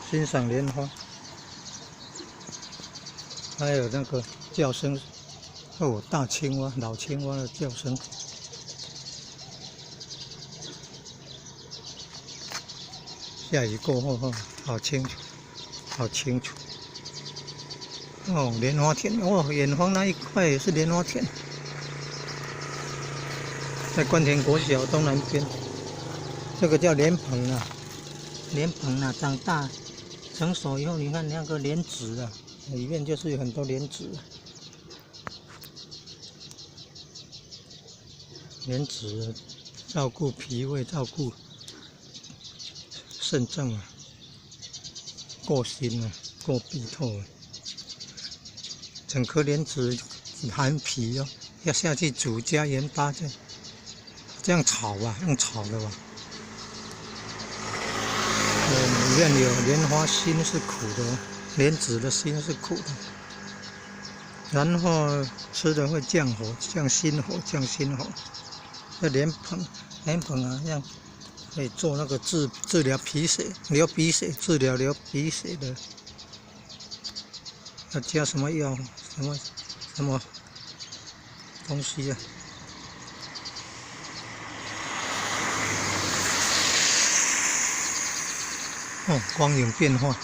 欣赏莲花，还有那个叫声，哦，大青蛙、老青蛙的叫声。下雨过后，好清楚，好清楚。哦，莲花田，哦，远方那一块也是莲花田，在关田国小东南边。这个叫莲蓬啊，莲蓬啊，长大成熟以后，你看那个莲子啊，里面就是有很多莲子。莲子照顾脾胃，照顾肾脏啊，过心啊，过鼻透啊。整颗莲子含皮哦，要下去煮，加盐巴这样炒啊，用炒的吧。里面有莲花心是苦的哦，莲子的心是苦的。然后吃的会降火，降心火，降心火。这莲蓬啊，这样可以做那个治疗皮血、流鼻血，治疗流鼻血的。要加什么药？什么东西啊？哦，光影变化。